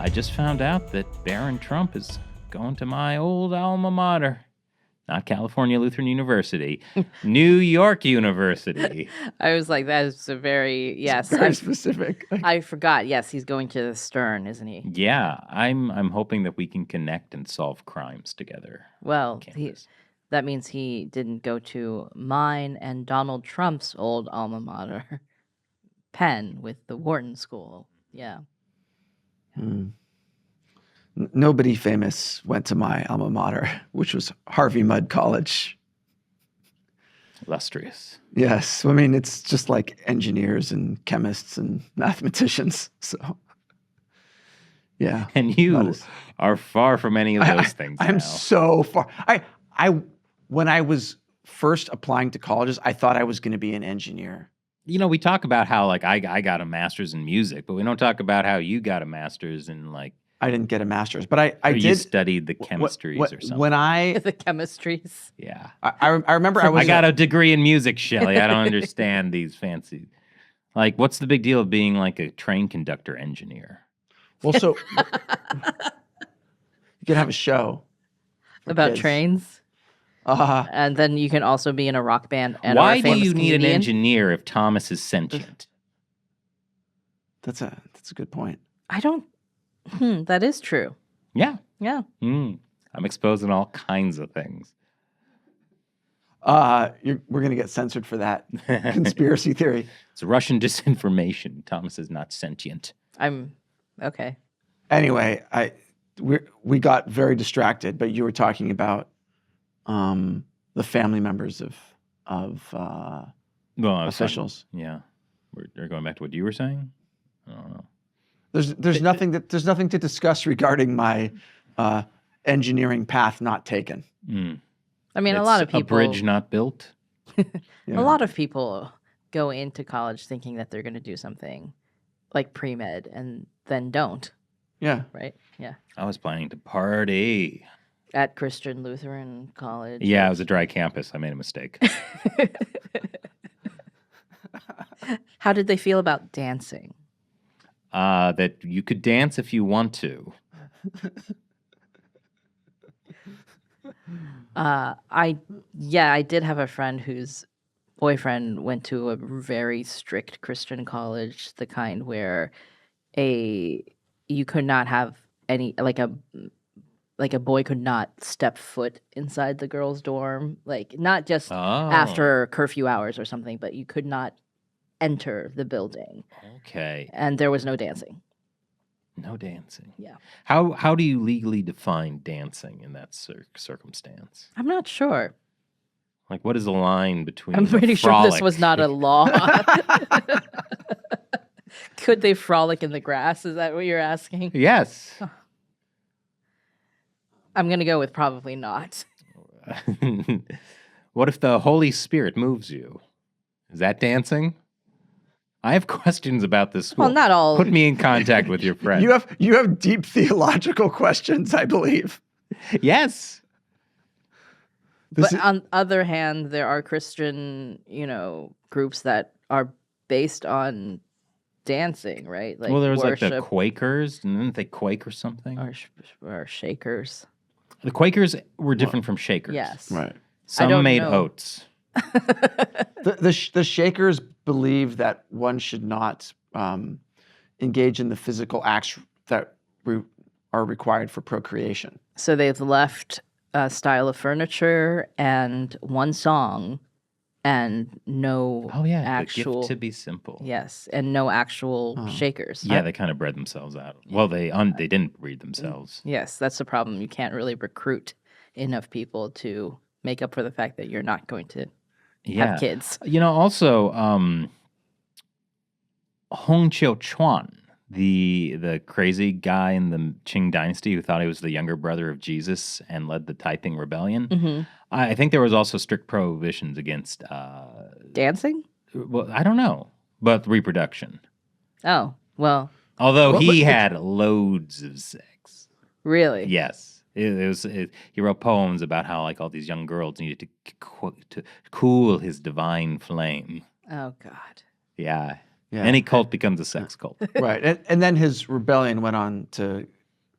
I just found out that Barron Trump is going to my old alma mater. Not California Lutheran University, New York University. I was like, that is a very, yes. Very specific. I forgot. Yes, he's going to the Stern, isn't he? Yeah, I'm hoping that we can connect and solve crimes together. Well, that means he didn't go to mine and Donald Trump's old alma mater, Penn, with the Wharton School. Yeah. Nobody famous went to my alma mater, which was Harvey Mudd College. Illustrious. Yes. I mean, it's just like engineers and chemists and mathematicians. So, yeah. And you are far from any of those things. I'm so far. When I was first applying to colleges, I thought I was going to be an engineer. You know, we talk about how, like, I got a master's in music, but we don't talk about how you got a master's in, like... I didn't get a master's, but I did... You studied the chemistries or something. When I... The chemistries. Yeah. I remember I got a degree in music, Shelley. I don't understand these fancy... Like, what's the big deal of being, like, a train conductor engineer? Well, so... you can have a show. About kids. Trains? And then you can also be in a rock band. And why do you need an engineer if Thomas is sentient? That's a good point. I don't... that is true. Yeah. Yeah. I'm exposing all kinds of things. We're going to get censored for that conspiracy theory. It's Russian disinformation. Thomas is not sentient. I'm... Okay. Anyway, we got very distracted, but you were talking about the family members of officials. Yeah, we're going back to what you were saying. I don't know. There's nothing to discuss regarding my engineering path not taken. I mean, a lot of people... A bridge not built? A lot of people go into college thinking that they're going to do something like pre-med and then don't. Yeah. Right? Yeah. I was planning to party. At Christian Lutheran College. Yeah, it was a dry campus. I made a mistake. How did they feel about dancing? That you could dance if you want to. I did have a friend whose boyfriend went to a very strict Christian college, the kind where you could not have any, like a boy could not step foot inside the girls' dorm, like not just after curfew hours or something, but you could not enter the building. Okay. And there was no dancing. No dancing. Yeah. How do you legally define dancing in that circumstance? I'm not sure. Like, what is the line between? I'm pretty sure this was not a law. Could they frolic in the grass? Is that what you're asking? Yes. Huh. I'm going to go with probably not. What if the Holy Spirit moves you? Is that dancing? I have questions about this school. Well, not all. Put me in contact with your friend. You have deep theological questions, I believe. Yes. But on the other hand, there are Christian, groups that are based on dancing, right? Like well, there was worship, like the Quakers, and didn't they Quake or something? Or Shakers. The Quakers were different from Shakers. Yes. Right. Some made oats. The Shakers believe that one should not engage in the physical acts that are required for procreation. So they've left a style of furniture and one song and no actual... The gift to be simple. Yes, and no actual Shakers. Yeah, they kind of bred themselves out. Well, they didn't breed themselves. Yes, that's the problem. You can't really recruit enough people to make up for the fact that you're not going to have kids. Also, Hong Xiuquan, the crazy guy in the Qing dynasty who thought he was the younger brother of Jesus and led the Taiping Rebellion. Mm-hmm. I think there was also strict prohibitions against... dancing? Well, I don't know, but reproduction. Oh, well... Although he had loads of sex. Really? Yes. He wrote poems about how like all these young girls needed to cool his divine flame. Oh, God. Yeah. Any cult becomes a sex cult. Right. And then his rebellion went on to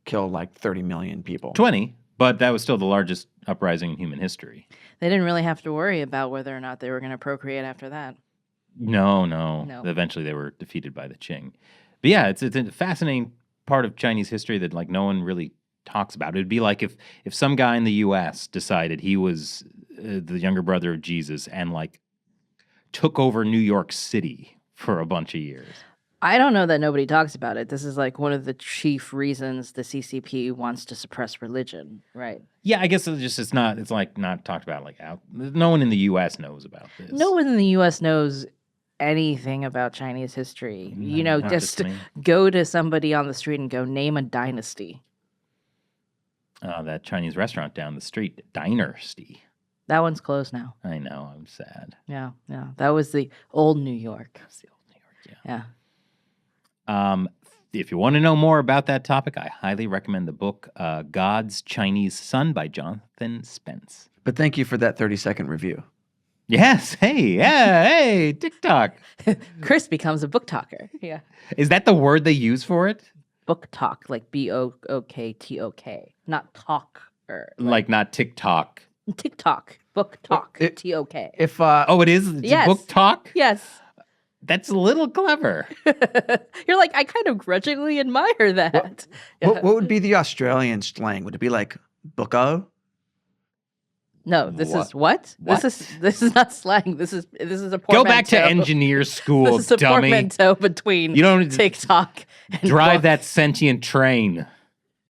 kill like 30 million people. 20, but that was still the largest uprising in human history. They didn't really have to worry about whether or not they were going to procreate after that. No. No. Eventually, they were defeated by the Qing. But yeah, it's a fascinating part of Chinese history that like no one really talks about. It'd be like if some guy in the U.S. decided he was the younger brother of Jesus and like took over New York City for a bunch of years. I don't know that nobody talks about it. This is like one of the chief reasons the CCP wants to suppress religion, right? Yeah, I guess it's not talked about like out. No one in the U.S. knows about this. No one in the U.S. knows anything about Chinese history. You know, not just me. go to somebody on the street and go, name a dynasty. That Chinese restaurant down the street, Dynasty. That one's closed now. I know, I'm sad. Yeah. That was the old New York. That's the old New York, yeah. Yeah. If you want to know more about that topic, I highly recommend the book God's Chinese Son by Jonathan Spence. But thank you for that 30-second review. Yes. Hey, TikTok. Chris becomes a book talker. Yeah. Is that the word they use for it? Book talk, like BOOKTOK, not talk. Like not TikTok. TikTok, book talk, TOK. If Oh, it is? It's Yes. book talk? Yes. That's a little clever. You're like, I kind of grudgingly admire that. what would be the Australian slang? Would it be like bucko? No, this What? is what? What? This is not slang. This is a portmanteau. Go back to engineer school, This is a dummy. portmanteau between You don't need to TikTok and Drive book. that sentient train.